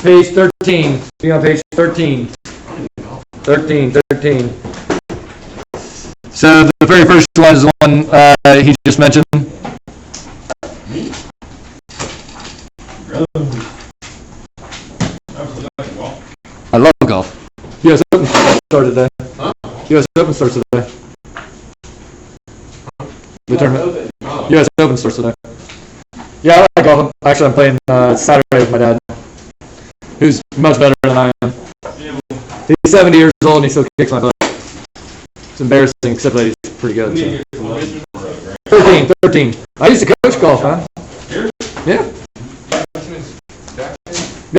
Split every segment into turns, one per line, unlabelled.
Page 13. Be on page 13. 13. So the very first one is the one he just mentioned. I love golf. U.S. Open started today. Huh? U.S. Open starts today. The tournament. U.S. Open starts today. Yeah, I like golf. Actually, I'm playing Saturday with my dad, who's much better than I am. He's 70 years old and he still kicks my butt. It's embarrassing, except that he's pretty good. So. 13. I used to coach golf, man. Yeah.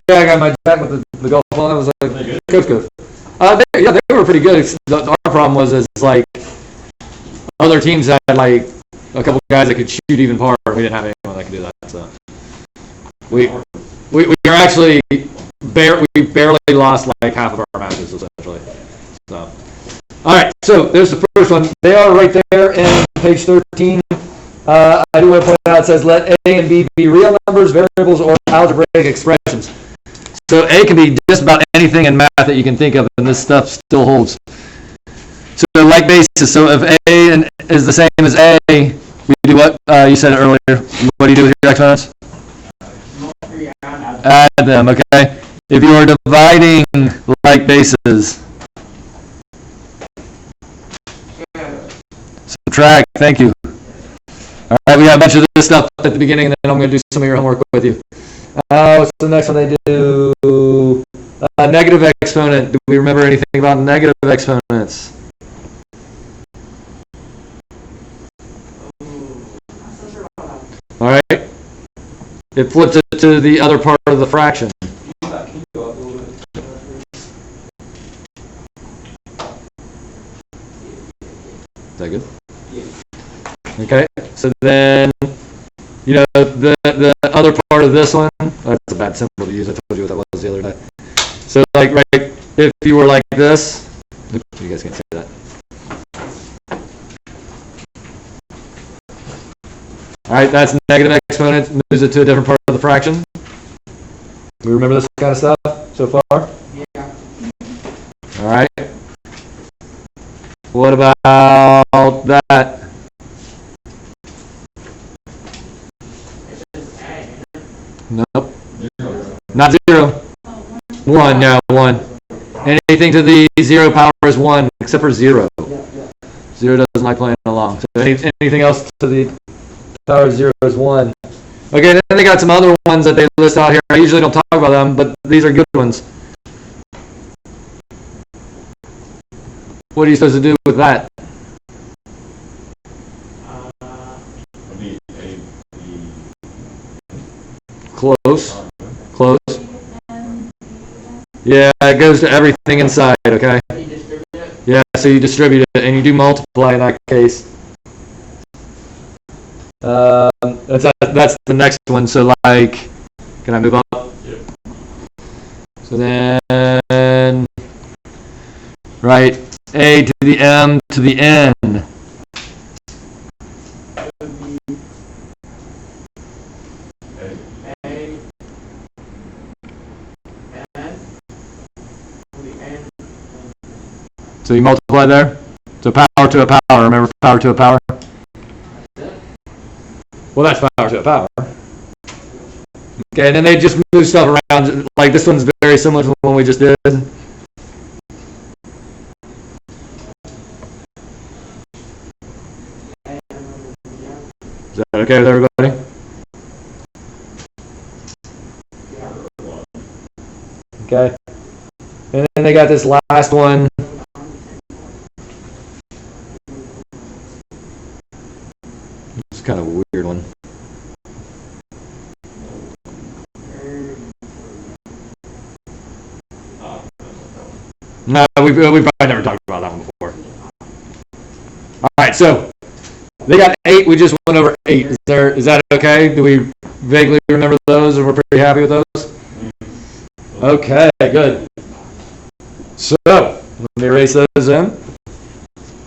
Yeah, I got my jack with the golf ball. I was like, coach. They were pretty good. Our problem was like other teams had like a couple guys that could shoot even par. We didn't have anyone that could do that. So we are actually we barely lost like half of our matches essentially. So all right, so there's the first one. They are right there in page 13. I do want to point out it says let A and B be real numbers, variables, or algebraic expressions. So A can be just about anything in math that you can think of, and this stuff still holds. So like basis, so if A is the same as A, we do what? You said it earlier. What do you do with your exponents? Add them, okay? If you are dividing like bases, subtract, thank you. All right, we got a bunch of this stuff at the beginning, and then I'm going to do some of your homework with you. What's the next one they do? Negative exponent. Do we remember anything about negative exponents? All right. It flips it to the other part of the fraction. Is that good? Okay. So then, you know, the other part of this one, that's a bad symbol to use. I told you what that was the other day. So, like, right, if you were like this, you guys can't see that. All right, that's negative exponent. Moves it to a different part of the fraction. We remember this kind of stuff so far? Yeah. All right. What about that? Nope. Not 0. 1, no, 1. Anything to the 0 power is 1, except for 0. 0 doesn't like playing along. So anything else to the power of 0 is 1. Okay, then they got some other ones that they list out here. I usually don't talk about them, but these are good ones. What are you supposed to do with that? Close. Yeah, it goes to everything inside, okay? Yeah, so you distribute it, and you do multiply in that case. That's the next one, so like, can I move up? Yeah. So then, right, A to the M to the N. So you multiply there? So power to a power, remember power to a power? Well, that's power to a power. Okay, and then they just move stuff around. Like this one's very similar to the one we just did. Is that okay with everybody? Okay. And then they got this last one. It's kind of a weird one. No, we probably never talked about that one before. All right, so they got 8. We just went over 8. Is that okay? Do we vaguely remember those, and we're pretty happy with those? Okay, good. So let me erase those in.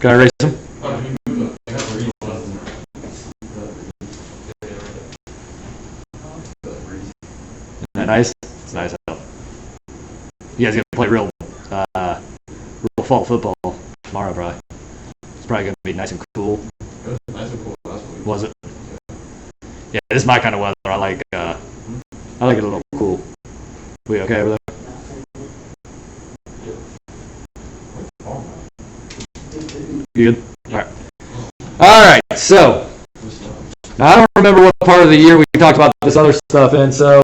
Can I erase them? that nice? It's nice out. You guys gonna play real fall football tomorrow, probably. It's probably gonna be nice and cool.
It was nice and cool last week.
Was it? Yeah, this is my kind of weather. I like it a little cool. We okay over there? You good? All right. So I don't remember what part of the year we talked about this other stuff in. So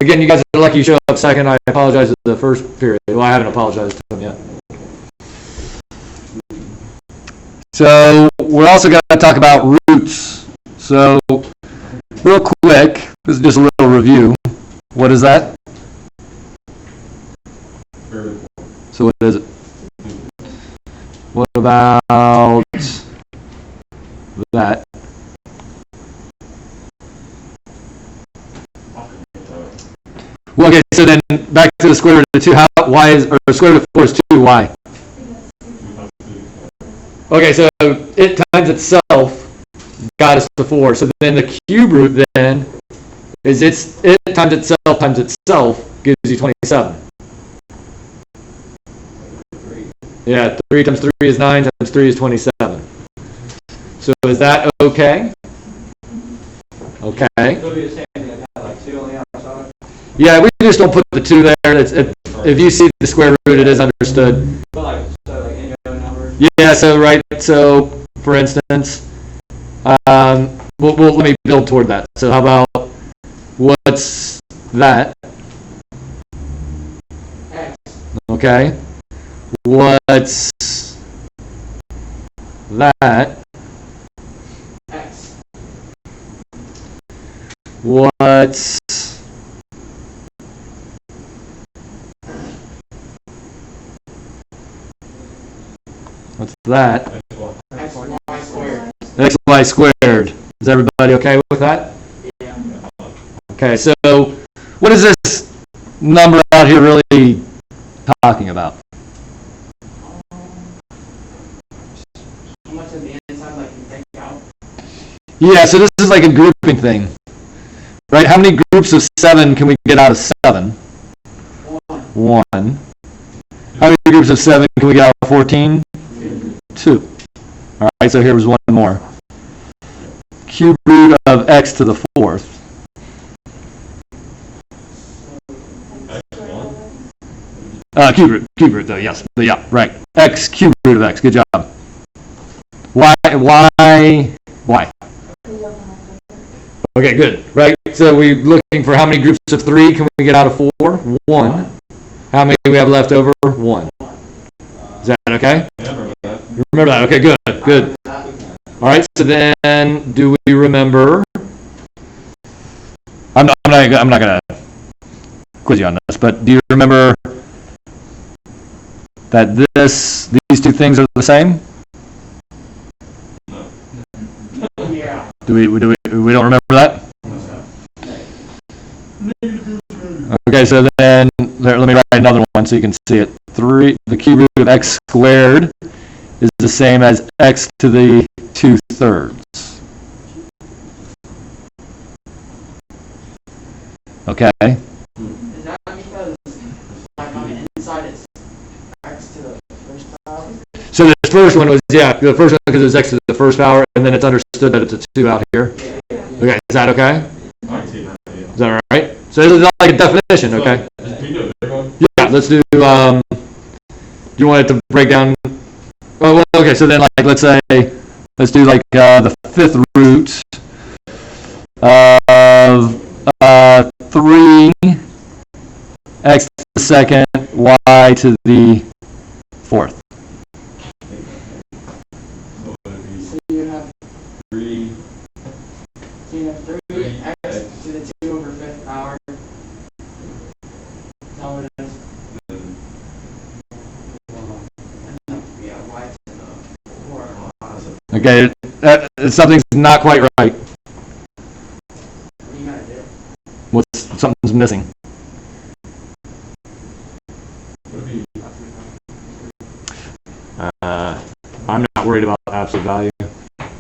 again, you guys are lucky you showed up second. I apologize for the first period. Well, I haven't apologized to them yet. So we're also going to talk about roots. So real quick, this is just a little review. What is that? So what is it? What about that? Well, okay, so then back to the square root of 2. Why is, or square root of 4 is 2, why? Okay, so it times itself got us to 4. So then the cube root then is it times itself gives you 27. Yeah, 3 times 3 is 9, times 3 is 27. So is that okay? Okay. Yeah, we just don't put the 2 there. If you see the square root, it is understood. Yeah, so right, so for instance, let me build toward that. So how about, what's that? X. Okay. What's that? X. What's that? XY squared. XY squared. Is everybody okay with that? Yeah. Okay, so what is this number out here really talking about? How much of the inside like you take out? Yeah, so this is like a grouping thing. Right? How many groups of 7 can we get out of 7? 1. How many groups of 7 can we get out of 14? 2. All right, so here was one more. Cube root of x to the 4th. Cube root though, yes. Yeah, right. X, cube root of x. Good job. Why? Okay, good. Right, so we're looking for how many groups of 3 can we get out of 4? 1. How many do we have left over? 1. Is that okay? Remember that. Okay, good. All right, so then do we remember? I'm not going to quiz you on this, but do you remember that these two things are the same? Yeah. Do we don't remember that? Okay, so then let me write another one so you can see it. The cube root of x squared is the same as x to the 2/3. Okay.
Is that because like on the inside it's x to the first power?
So the first one was, the first one because it was x to the first power, and then it's understood that it's a 2 out here. Okay, is that okay? Is that all right? So this is like a definition, okay? Yeah, let's do, do you want it to break down? Oh, well, okay, so then like, let's do like the 5th root of 3 x to the 2nd y to the 4th.
So you have 3. So you have 3 x to the 2 over 5th power. Is that what it is? Y to the 4.
Okay, something's not quite right.
What do you gotta do?
Something's missing. I'm not worried about absolute value,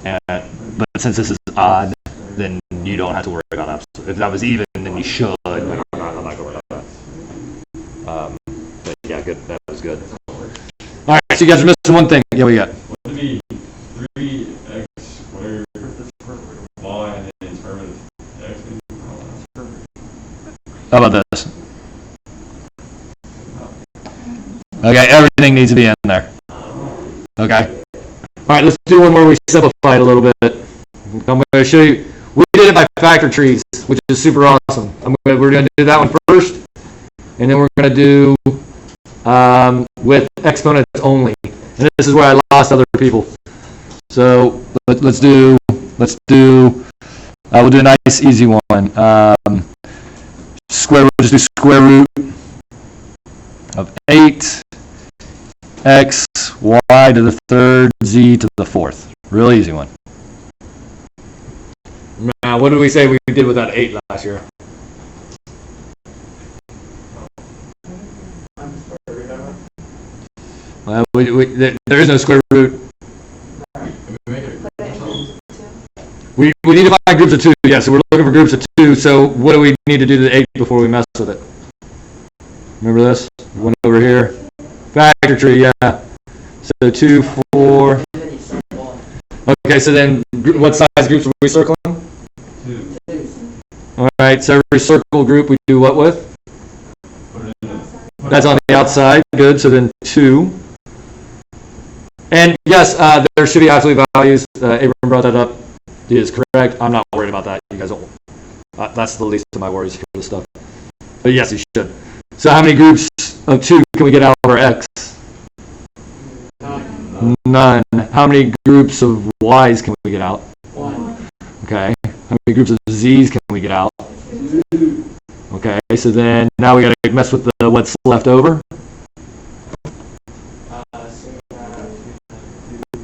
but since this is odd, then you don't have to worry about absolute. If that was even, then you should. But so you guys are missing one thing. Yeah, we got.
Would it be 3x squared y and then term of x?
How about this? Okay, everything needs to be in there. Okay. All right, let's do one where we simplify it a little bit. I'm going to show you. We did it by factor trees, which is super awesome. We're going to do that one first, and then we're going to do with exponents only. And this is where I lost other people. So let's do. We'll do a nice easy one. We'll just do square root of 8 x y to the third z to the fourth. Real easy one. Now, what did we say we did with that 8 last year? Well, there is no square root. We need to find groups of 2. Yeah, so we're looking for groups of 2. So what do we need to do to the 8 before we mess with it? Remember this? One over here. Factor tree, yeah. So 2, 4. Okay, so then what size groups are we circling?
2.
All right, so every circle group we do what with? That's on the outside. Good, so then 2. And yes, there should be absolute values. Abram brought that up. He is correct. I'm not worried about that. You guys don't. That's the least of my worries for this stuff. But yes, you should. So how many groups of 2 can we get out of our x? None. How many groups of y's can we get out?
1.
Okay. How many groups of z's can we get out?
2.
Okay. So then now we got to mess with the what's left over.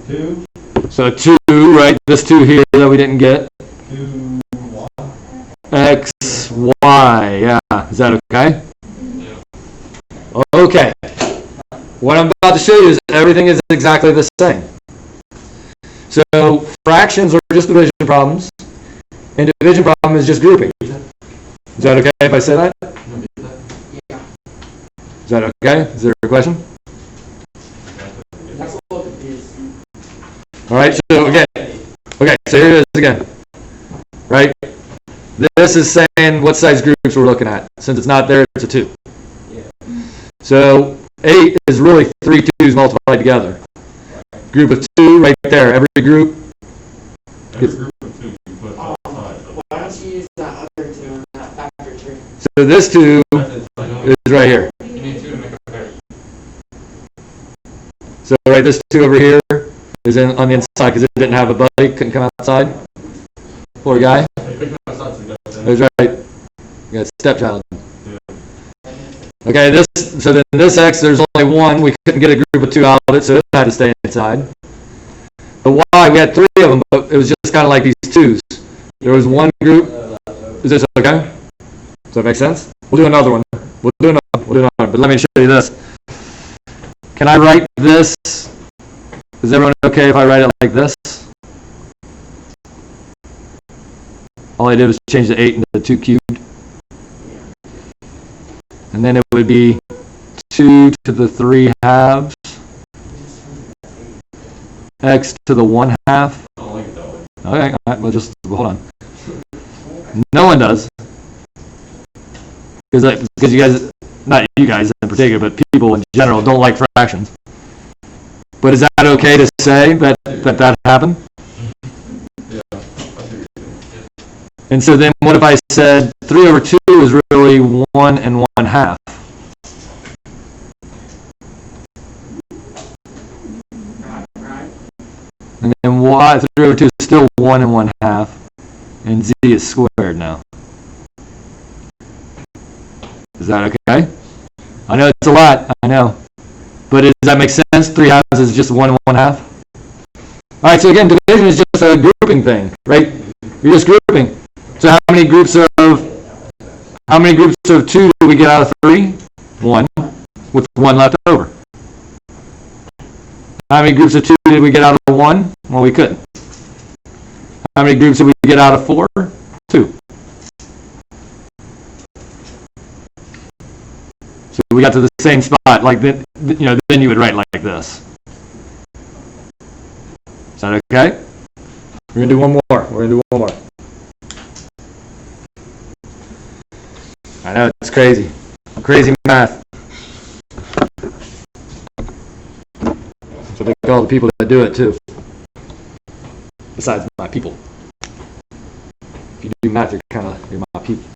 2.
So 2, right? This 2 here that we didn't get.
2 y.
X, Y. Yeah. Is that okay?
Yeah.
Okay. What I'm about to show you is everything is exactly the same. So fractions are just division problems, and division problem is just grouping. Is that okay if I say that?
Yeah.
Is that okay? Is there a question?
That's a little confused.
All right. So again. Okay. So here it is again. Right. This is saying what size groups we're looking at. Since it's not there, it's a 2.
Yeah.
So 8 is really 3 2's multiplied together. Group of 2 right there. Every group.
Every group of 2 you put outside.
Why don't you use that other 2 in that factor tree?
So this 2 is right here.
You need 2 to make a pair.
So right, this 2 over here is on the inside because it didn't have a buddy, couldn't come outside. Poor guy. That's right. You got stepchild. Okay, so then this x, there's only 1. We couldn't get a group of 2 out of it, so it had to stay inside. The y, we had 3 of them, but it was just kind of like these 2's. There was one group. Is this okay? Does that make sense? We'll do another one. We'll do another. But let me show you this. Can I write this? Is everyone okay if I write it like this? All I did was change the 8 into 2 cubed. And then it would be 2 to the 3 halves. X to the 1 half.
I don't like it that way.
Okay, all right, well, hold on. No one does. Because you guys, not you guys in particular, but people in general don't like fractions. But is that okay to say that happened?
Yeah.
And so then what if I said 3 over 2 is really 1 and 1 half?
Right.
And then y, 3 over 2 is still 1 and 1 half. And z is squared now. Is that okay? I know it's a lot, I know. But does that make sense? 3 halves is just 1 and 1 half? All right, so again, division is just a grouping thing, right? You're just grouping. So how many groups of 2 do we get out of 3? 1, with 1 left over. How many groups of 2 did we get out of 1? Well, we couldn't. How many groups did we get out of 4? 2. So we got to the same spot. Like then you would write like this. Is that okay? We're going to do one more. I know, it's crazy. Crazy math. That's what they call the people that do it, too. Besides my people. If you do math, you're my people.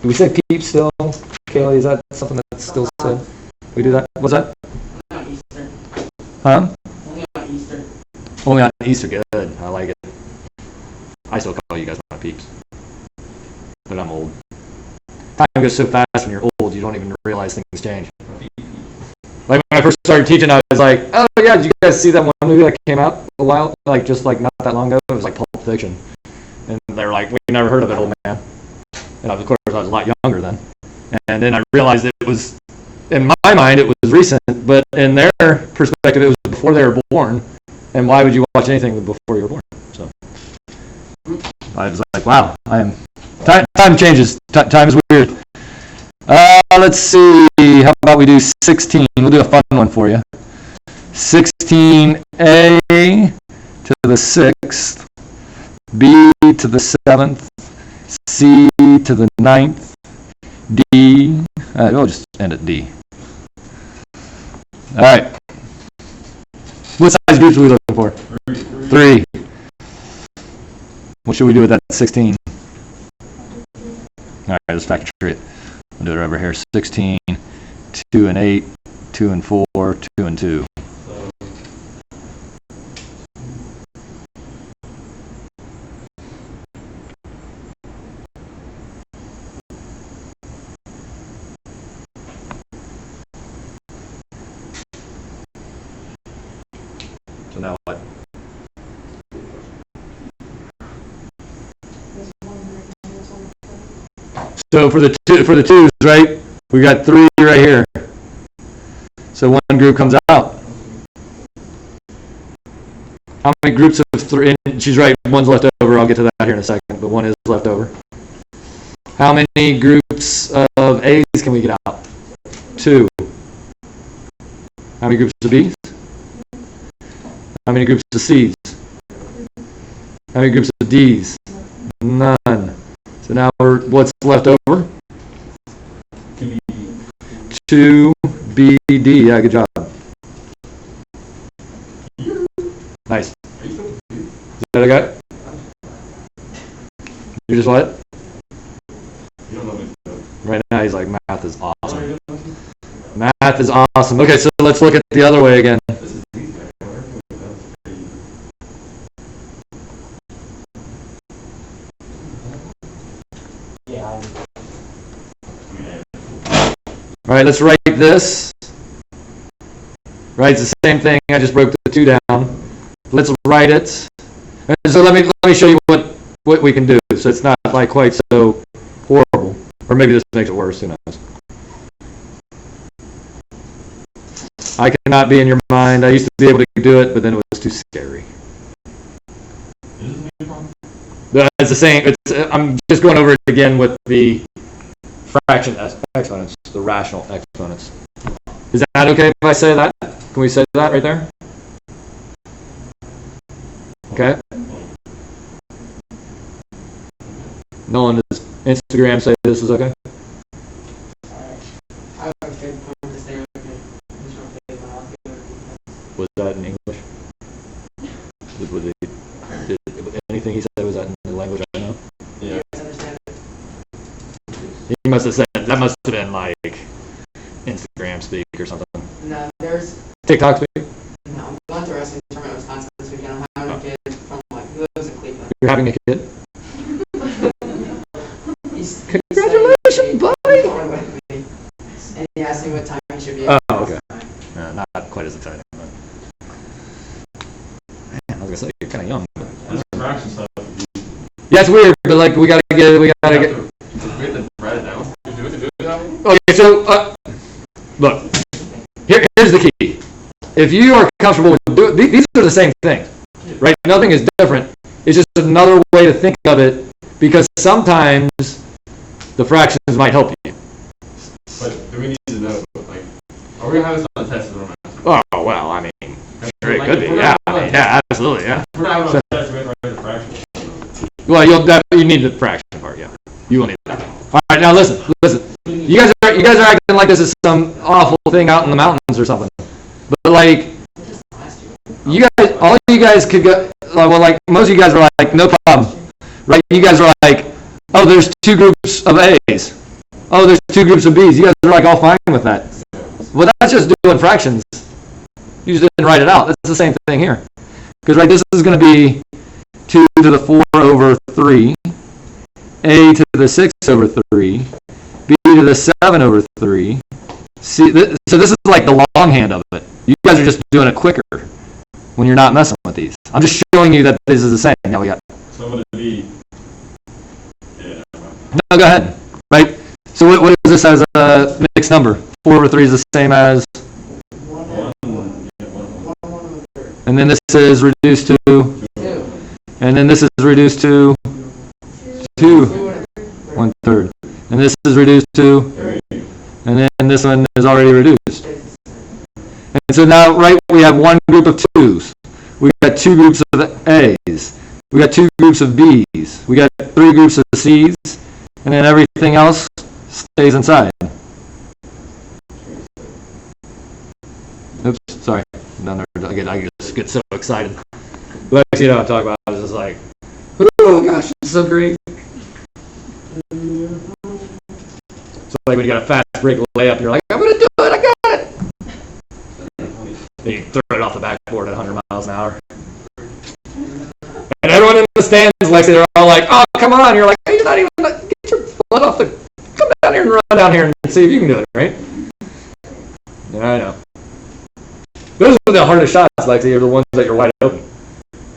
Do we say peep still? Kaylee, is that something that's still said? We do that? What's that?
Only on Easter.
Huh?
Only on Easter.
Only on Easter. Good. I like it. I still call you guys my peeps. But I'm old. Time goes so fast when you're old, you don't even realize things change. Like when I first started teaching, I was like, oh yeah, did you guys see that one movie that came out a while, like not that long ago? It was like Pulp Fiction. And they were like, we never heard of it, old man. And of course, I was a lot younger then. And then I realized it was, in my mind, it was recent, but in their perspective, it was before they were born. And why would you watch anything before you were born? So I was like, wow, time changes. Time is weird. Let's see. How about we do 16? We'll do a fun one for you. 16a to the 6th, b to the 7th, c to the 9th, d. We'll just end at d. All right. What size groups are we looking for? 3. What should we do with that 16? All right, let's factor it. We'll do it over here. 16, 2 and 8, 2 and 4, 2 and 2. So now what? So for the twos, right? We got 3 right here. So one group comes out. How many groups of 3? And she's right. One's left over. I'll get to that here in a second. But one is left over. How many groups of A's can we get out? 2. How many groups of B's? How many groups of C's? How many groups of D's? None. So now what's left over? 2BD. Yeah, good job. Nice. Is that okay? You just what? Right now he's like, math is awesome. Math is awesome. Okay, so let's look at the other way again. All right, let's write this. Right, it's the same thing. I just broke the 2 down. Let's write it. So let me show you what we can do. So it's not like quite so horrible, or maybe this makes it worse. Who knows? I cannot be in your mind. I used to be able to do it, but then it was too scary. It's the same. I'm just going over it again with the fraction exponents, the rational exponents. Is that okay if I say that? Can we say that right there? Okay. Nolan, does Instagram say this is okay?
I have a good point to say
Was that in English? Did anything he said, was that in the language I know?
Yeah.
He must have said, that must have been like Instagram speak or something.
No, there's
TikTok speak?
no. We went to a wrestling tournament in Wisconsin this weekend. I'm having a kid from who lives in Cleveland.
You're having a kid?
Congratulations,
buddy!
And he asked me what time he should be.
Oh, okay. Not quite as exciting. But... Man, I was gonna say you're kind of young.
This fraction stuff.
Yeah, it's weird, but like we gotta get.
We have to write it down. Do it that way.
Okay, so look, here's the key. If you are comfortable with these are the same thing, right? Nothing is different. It's just another way to think of it, because sometimes the fractions might help you.
But do we need to know, like, are we gonna have this on a test?
Oh well, I mean, sure it could be. Yeah, I yeah, absolutely, yeah.
We're not going to write the fraction.
Well, you need the fraction part, yeah. You will need that. All right, now listen. You guys are acting like this is some awful thing out in the mountains or something. But like, all you guys could go. Well, like most of you guys are like, no problem, right? You guys are like, oh, there's 2 groups of A's. Oh, there's 2 groups of B's. You guys are like all fine with that. Well, that's just doing fractions. You just didn't write it out. It's the same thing here. Because right, this is going to be 2 to the 4 over 3, A to the 6 over 3, B to the 7 over 3. See, so this is like the longhand of it. You guys are just doing it quicker when you're not messing with these. I'm just showing you that this is the same. Now we got.
So I'm going to be. Yeah.
No, go ahead. Right. So what is this as a mixed number? 4 over 3 is the same as. And then this is reduced to.
2.
And then this is reduced to 2, 1/3. And this is reduced to, and then this one is already reduced. And so now, right, we have 1 group of 2's. We got 2 groups of A's. We got 2 groups of B's. We got 3 groups of C's. And then everything else stays inside. Oops, sorry. Down there, I just get so excited. But you know what I'm talking about. I was just like, oh gosh, it's so great. So like when you got a fast break layup, you're like, I'm going to do it, I got it. Then you throw it off the backboard at 100 miles an hour. And everyone in the stands, like, they're all like, oh, come on. You're like, hey, you're not even, get your butt off the, come down here and run down here and see if you can do it, right? Yeah, I know. Those are the hardest shots, Lexi, are the ones that you're wide open,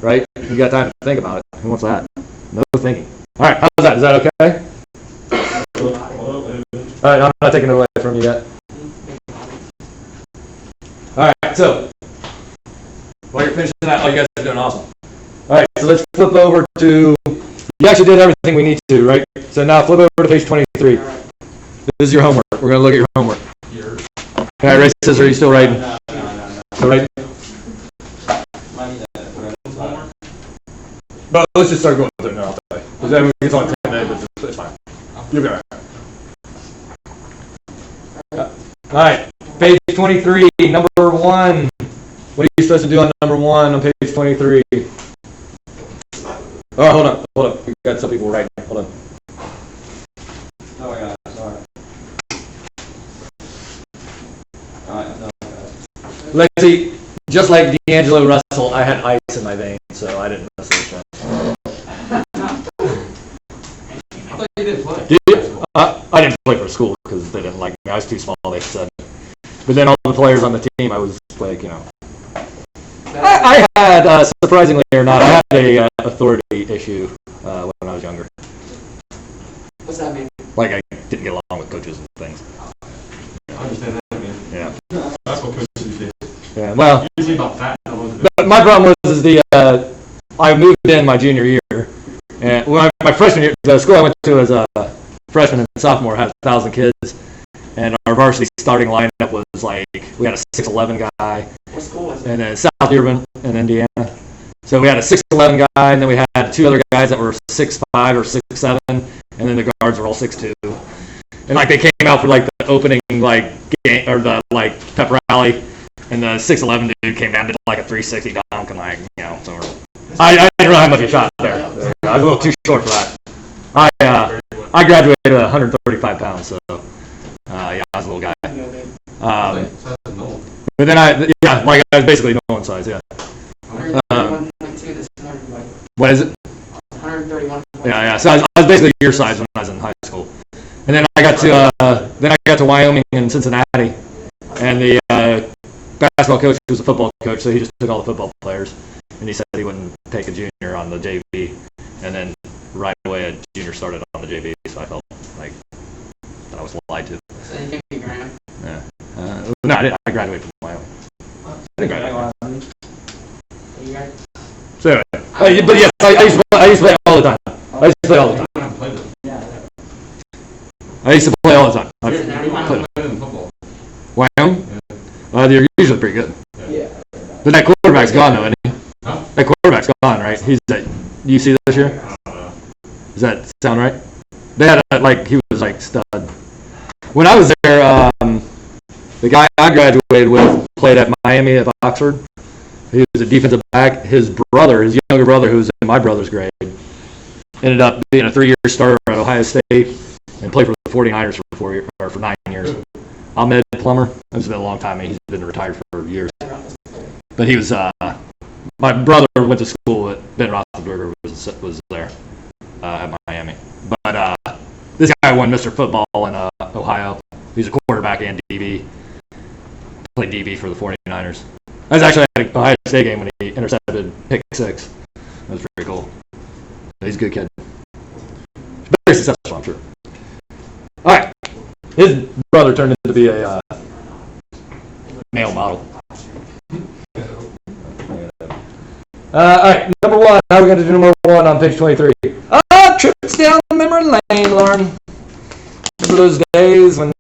right? You got time to think about it. Who wants that? No thinking. All right, how's that? Is that okay? All right, I'm not taking it away from you yet. All right, so while you're finishing that, you guys are doing awesome. All right, so let's flip over to, you actually did everything we need to, right? So now flip over to page 23. This is your homework. We're going to look at your homework. All right, Ray says, are you still writing? Still writing? But let's just start going through it now. Because then it's only 10 minutes, but it's fine. You'll be all right. All right, page 23, number 1. What are you supposed to do on number 1 on page 23? Oh, hold on. We got some people writing. Hold on.
Oh, I got it. Sorry. All right, no, I got it.
Lexi, just like D'Angelo Russell, I had ice in my veins, so I didn't mess with that.
I thought you didn't play.
Did you? I didn't play for school because they didn't like me. I was too small, they said. But then all the players on the team, I was like, you know. I had, surprisingly or not, I had a authority issue when I was younger.
What's that mean?
Like I didn't get along with coaches and things.
I understand that, man.
Yeah.
That's what coaches do.
Yeah. Well,
Usually about that.
but my problem was I moved in my junior year, and my freshman year, the school I went to as a freshman and sophomore had 1,000 kids, and our varsity starting lineup was like we had a 6'11" guy.
What school was it?
And then South Dearborn in Indiana. So we had a 6'11" guy, and then we had 2 other guys that were 6'5" or 6'7", and then the guards were all 6'2". And like they came out for like the opening like game or the like pep rally, and the 6'11" dude came down to like a 360 dunk, and like so I didn't really have much of a shot there. I was a little too short for that. I graduated at 135 pounds, so yeah, I was a little guy. But then like I was basically no one size, yeah.
131.2, this is 101.
What is it?
131.
Yeah. So I was basically your size when I was in high school, and then I got to Wyoming and Cincinnati, and the basketball coach was a football coach, so he just took all the football players, and he said he wouldn't take a junior on the JV, and then right away a junior started on the JV, so I felt like that I was lied to.
So you can be Graham.
Yeah. No, I didn't. I graduated from Wyoming. I didn't graduate.
You guys?
So anyway, but yes, I used to play all the time. I used to play all the time. I used to play all the time. I played
in football.
Wyoming? They're usually pretty good.
Yeah.
But that quarterback's gone though, isn't he? quarterback's gone, right? He's at UC this year. Does that sound right? They had he was like stud. When I was there, the guy I graduated with played at Miami at Oxford. He was a defensive back. His younger brother, who was in my brother's grade, ended up being a 3-year starter at Ohio State and played for the 49ers for 9 years. Ahmed Plummer. It's been a long time. He's been retired for years. But he was, my brother went to school at Ben Roethlisberger was there at Miami. But this guy won Mr. Football in Ohio. He's a quarterback and DB. Played DB for the 49ers. I was actually at an Ohio State game when he intercepted pick 6. That was pretty cool. He's a good kid. Very successful, I'm sure. All right. His brother turned into be a male model. All right, number 1. How are we going to do number 1 on page 23? Trips down memory lane, Lauren. Remember those days when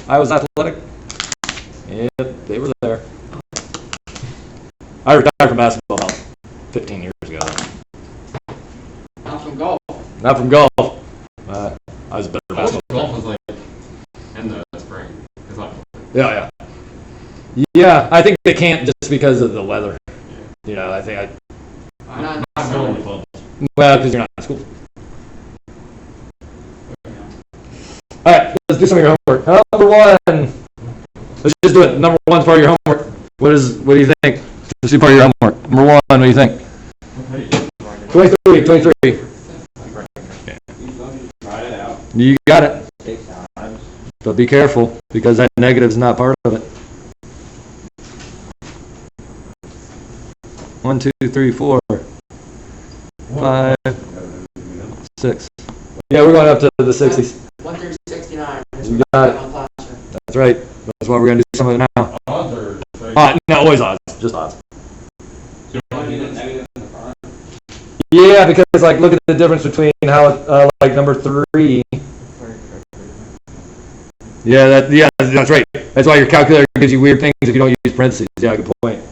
I was athletic? Yep, they were there. I retired from basketball about 15 years ago.
Not from golf.
Not from golf. I was a better basketball player.
Golf was like in the spring. It's not.
Yeah. Yeah, I think they can't just because of the weather. You know, I think
Why not?
Not going to clubs.
well, because you're not in school. All right, let's do some of your homework. Number 1. Let's just do it. Number 1's part of your homework. What do you think? Let's do part of your homework. Number 1, what do you think? 23.
Try it out.
You got it.
Take time.
But be careful, because that negative is not part of it. 1, 2, 3, 4, 5, 6. Yeah, we're going up to the 60s.
1 through 69.
You got it. That's right. That's why we're going to do some of it now.
Odds or
No, always odds. Just odds.
You want to do the negative in the front?
Yeah, because look at the difference between how number 3. Yeah, that's right. That's why your calculator gives you weird things if you don't use parentheses. Yeah, good point.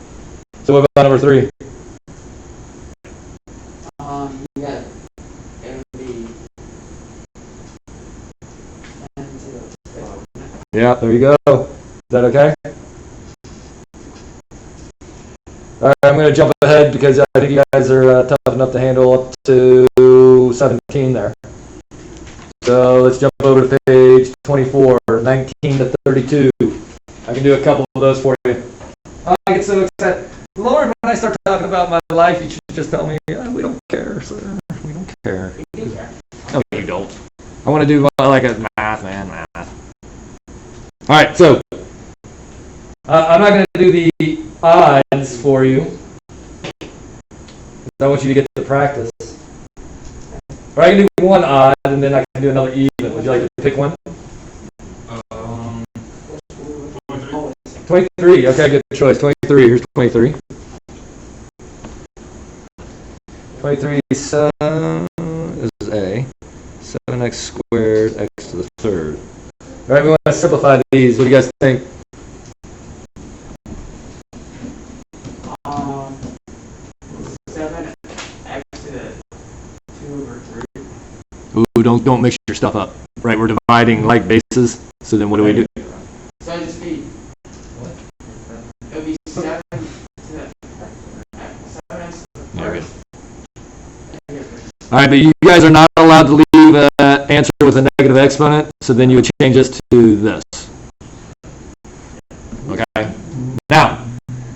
So what about number 3?
Yeah, it would be 10 to
Yeah, there you go. Is that okay? All right, I'm going to jump ahead because I think you guys are tough enough to handle up to 17 there. So let's jump over to page 24, 19 to 32. I can do a couple of those for you. I get so excited. Lauren, when I start talking about my life, you should just tell me, we don't care, sir. We don't care. No, you don't. I want to do math, man, math. All right, so I'm not going to do the odds for you. I want you to get to practice. Or I can do one odd, and then I can do another even. Would you like to pick one? 23. Okay, good choice. 23. Here's 23. 23 is A. 7x squared x to the third. All right, we want to simplify these. What do you guys think?
7x to the 2 over 3.
Ooh, don't mix your stuff up. Right, we're dividing like bases. So then what do we do?
So I just be, it would be 7 to the 7x.
Yeah, good. All right, but you guys are not allowed to leave an answer with a negative exponent, so then you would change this to this. Okay? Now,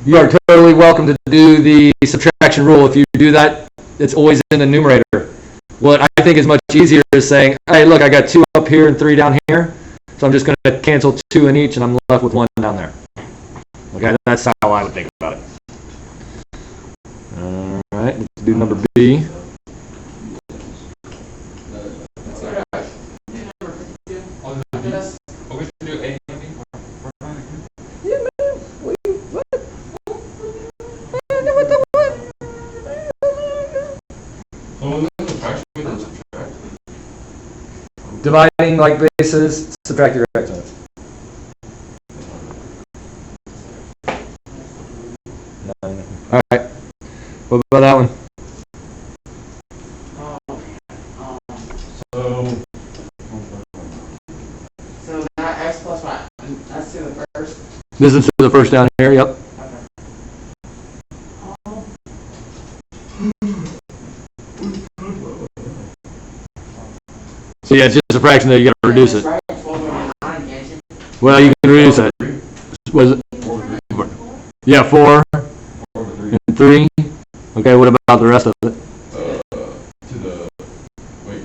you are totally welcome to do the subtraction rule. If you do that, it's always in the numerator. What I think is much easier is saying, hey, look, I got 2 up here and 3 down here, so I'm just going to cancel 2 in each, and I'm left with 1 down there. Okay, that's how I would think about it. All right, let's do number B. Dividing like bases, subtract your exponents. All right. What about that one? This is the first down here, yep. So yeah, it's just a fraction that you gotta reduce it.
Right, 12 over 9, can't you?
Well, you can reduce it. Was it? Yeah, 4 and 3. Okay, what about the rest of it?
To the, wait.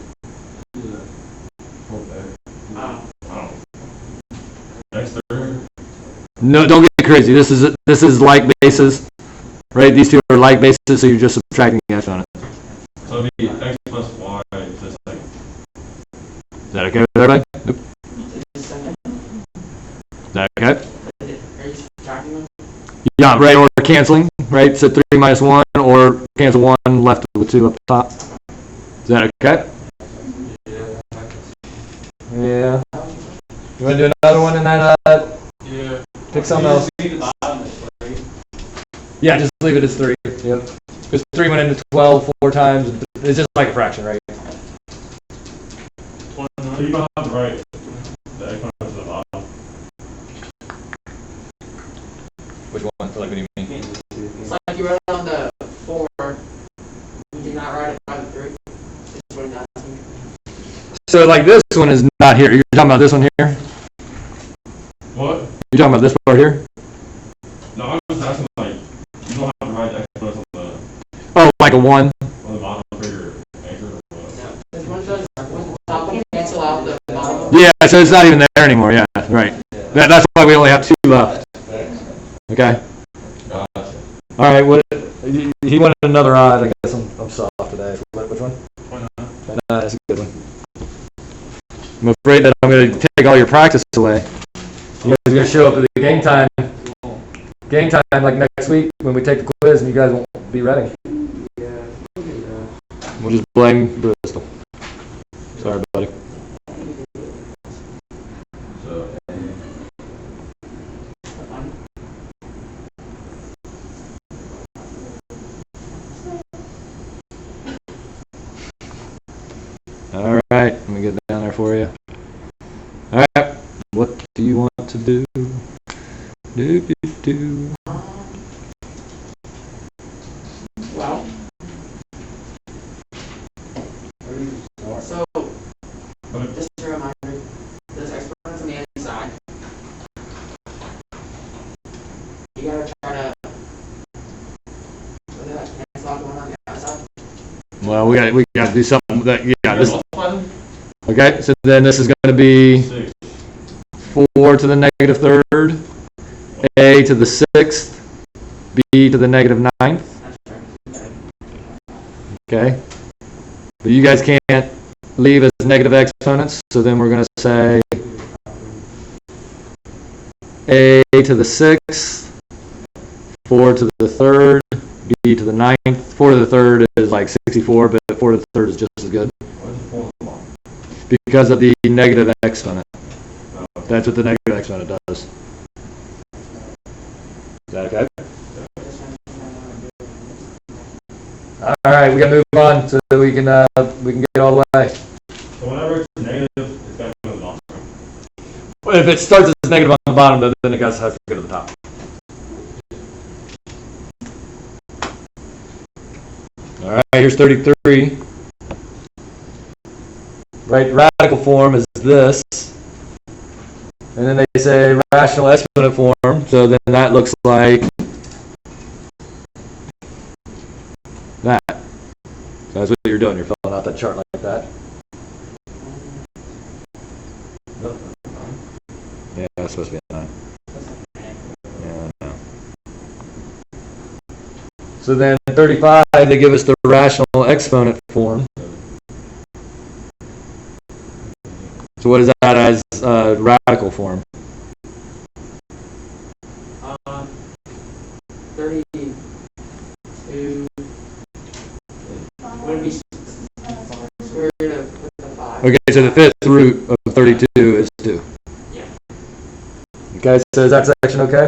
Next third.
No, don't get crazy. This is like bases, right? These two are like bases, so you're just subtracting the exponent.
So it'd be x plus y just like.
Is that okay with everybody? Nope. Is that okay?
Are you subtracting them?
Yeah, right, or canceling, right? So 3 minus 1, or cancel 1, left with 2 up top. Is that okay? Yeah. You want to do another one in that,
Yeah.
pick something else? Yeah, just leave it as 3. Yep. Because 3 went into 12 4 times. It's just like a fraction, right?
So you don't have to write the exponent to the bottom.
Which one? Like, what do you mean?
It's like you wrote it on the 4, you did not write it by the 3. This is what it's asking.
So, like, this one is not here. You're talking about this one here?
What?
You're talking about this part here?
No, I'm just asking like, you don't have to write the exponents on
Oh, like a 1?
the bottom for your answer or what?
No, this one does, one top one cancel out the bottom.
Yeah, so it's not even there anymore. Yeah, right. That's why we only have 2 left. Okay.
Gotcha.
All right. What? He wanted another odd. I guess I'm soft today. Which one? That's a good one. I'm afraid that I'm going to take all your practice away. You guys are going to show up at the game time. Game time like next week when we take the quiz, and you guys won't be ready. We'll just blame Bristol. Sorry, buddy.
So,
All right, let me get down there for you. All right, what do you want to do? Do.
Well. So, just a reminder, there's exponents on the inside. You gotta try to, cancel out the one on the outside.
Well, we got to do something with that. Yeah, this.
multiply them?
Okay, so then this is going to be
6.
4 to the negative third, a to the 6th, b to the negative 9th.
That's right.
Okay, but you guys can't leave as negative exponents, so then we're going to say a to the 6th, 4 to the 3rd, b to the 9th. 4 to the 3rd is like 64, but 4 to the 3rd is just as good
What's the 4 on the bottom?
because of the negative exponent. That's what the negative exponent does. Is that okay? All right, we got to move on so that we can get all the way.
So whenever it's negative, it's got to go to the bottom.
Well, if it starts as negative on the bottom, then it has to go to the top. All right, here's 33. Right, radical form is this. And then they say rational exponent form, so then that looks like that. So that's what you're doing, you're filling out that chart like that. Yeah, that's supposed to be a 9. Yeah, I know. So then 35, they give us the rational exponent form. So what is that as radical form?
32 would be square root of the 5.
Okay, so the 5th root of 32 is 2.
Yeah.
Okay, so is that section okay?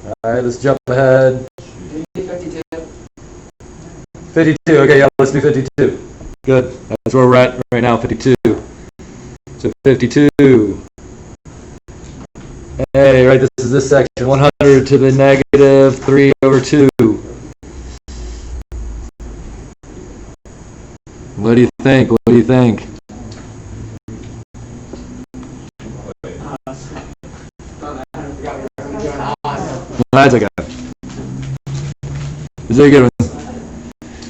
All right, let's jump ahead.
52.
52, okay, yeah, let's do 52. Good, that's where we're at right now, 52. So 52. Hey, right, this is this section. 100 to the negative 3 over 2. What do you think? What do you think? That's okay. Is it a good one?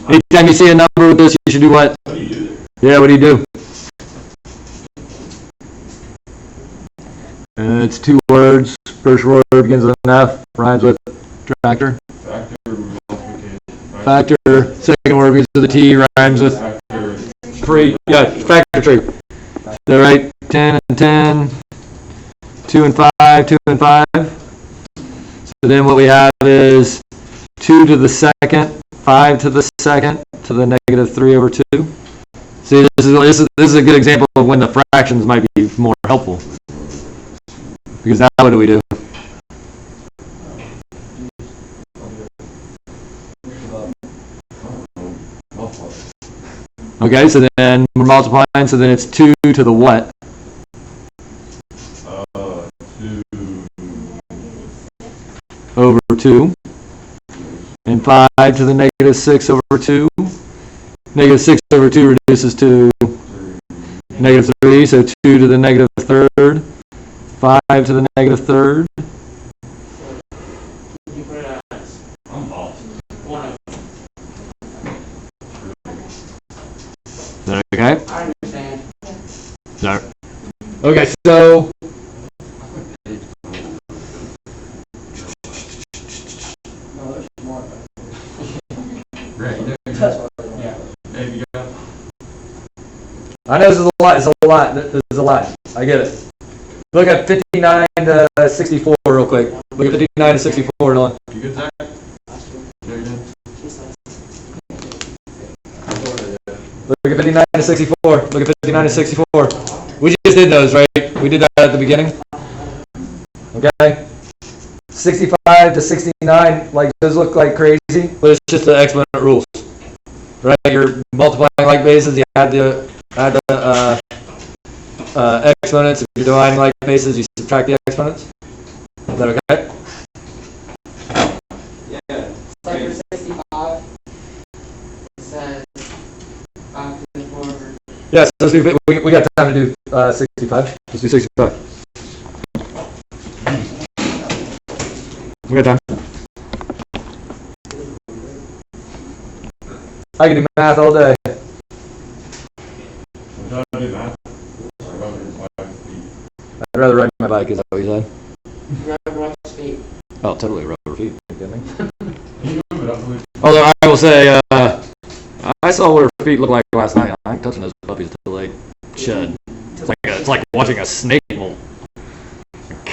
Anytime you see a number with this, you should do what?
What do you do?
Yeah, what do you do? It's 2 words. First word begins with an F, rhymes with tractor.
Factor multiplication.
Factor. Second word begins with a T, rhymes with
Factor.
tree. Yeah, factor tree. So right, 10 and 10, 2 and 5, 2 and 5. So then what we have is 2 to the second, 5 to the second, to the negative 3 over 2. See, this is a good example of when the fractions might be more helpful. Because now what do we do? Okay, so then we're multiplying, so then it's 2 to the what?
2
Over 2. And 5 to the negative 6 over 2. Negative 6 over 2 reduces to negative 3, so 2 to the negative third. 5 to the negative third.
You put it as
I'm off.
1 of
Is that okay?
I understand.
No. Okay, so
No, there's more.
Right, you know,
Yeah.
hey, you got
I know this is a lot. It's a lot. This is a lot. I get it. Look at 59 to 64 real quick. Look at 59 to 64, Nolan.
you good, Zach? Yeah, you're good.
Look at 59 to 64. Look at 59 to 64. We just did those, right? We did that at the beginning. Okay. 65 to 69, like those look like crazy, but it's just the exponent rules, right? You're multiplying like bases. You add the exponents. If you're dividing like bases, you subtract the exponents. Is that okay?
Yeah.
Like for 65, it says 5 to the 4 over.
Yes. We got time to do 65. Let's do 65. We got time. I can do math all day.
I'm trying to do that. Sorry about your 5 feet.
I'd rather ride my bike, is that what you said?
Rubber feet.
Oh, totally rubber feet. Are you kidding me?
Can you move it up a little?
Although I will say, I saw what her feet looked like last night. I ain't touching those puppies until they shed. It's like watching a snake molt.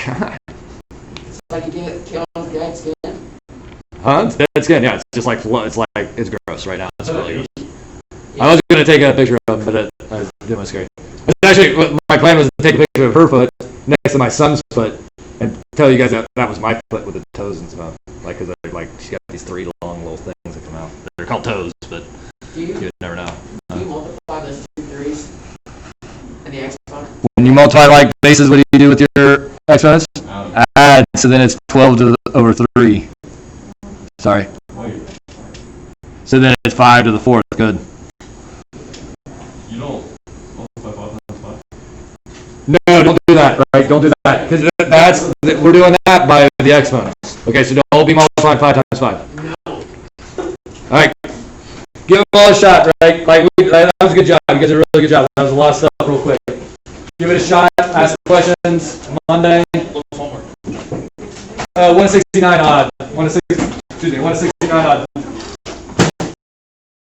God.
It's like you get killed with dead skin.
Huh? It's dead skin. Yeah, it's just like it's gross right now. It's really gross. I was gonna take a picture of it, but I didn't want to scare you. Actually, my plan was to take a picture of her foot next to my son's foot and tell you guys that was my foot with the toes and stuff. Like, cause she's got these 3 long little things that come out. They're called toes, but
Do you
you never know.
multiply those 2 3s and the exponent?
When you multiply like bases, what do you do with your exponents? Add, so then it's 12 over 3. Sorry.
Wait,
So then it's 5 to the 4th. Good.
you don't multiply 5 times 5?
No, don't do that, right? Don't do that. Because we're doing that by the exponents. Okay, so don't be multiplying 5 times 5.
No.
Alright. Give them all a shot, right? That was a good job. You guys did a really good job. That was a lot of stuff real quick. Give it a shot. Ask questions. Monday. 169 odd. 169 odd.